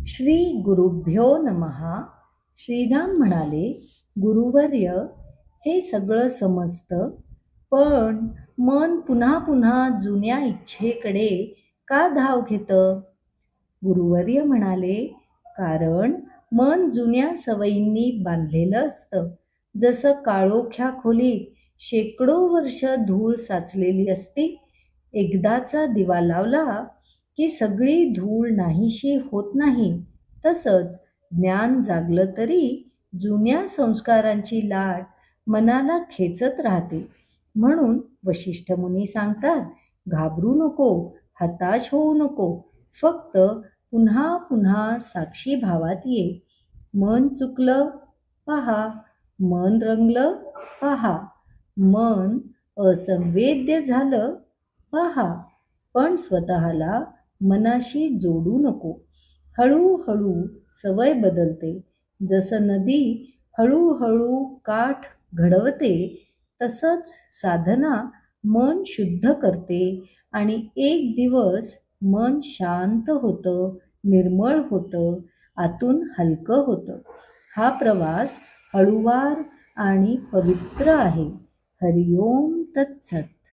श्री गुरुभ्यो नमः. श्रीराम म्हणाले, गुरुवर्य, हे सगळं समजतं, पण मन पुन्हा पुन्हा जुन्या इच्छेकडे का धाव घेतं? गुरुवर्य म्हणाले, कारण मन जुन्या सवयींनी बांधलेलं असतं. जसं काळोख्या खोलीत शेकडो वर्ष धूळ साचलेली असती. एकदाचा दिवा लावला की सगळी धूळ नाहीशी होत नाही. तसंच ज्ञान जागलं तरी जुन्या संस्कारांची लाट मनाला खेचत राहते. म्हणून वशिष्ठ मुनी सांगतात, घाबरू नको, हताश होऊ नको, फक्त पुन्हा पुन्हा साक्षी भावात ये. मन चुकलं पहा, मन रंगलं पहा, मन असंवेद्य झालं पहा, पण स्वतःला मनाशी जोडू नको. हळूहळू सवय बदलते. जसं नदी हळूहळू काठ घडवते, तसंच साधना मन शुद्ध करते आणि एक दिवस मन शांत होतं, निर्मळ होतं, आतून हलकं होतं. हा प्रवास हळूवार आणि पवित्र आहे. हरिओम तत्सत.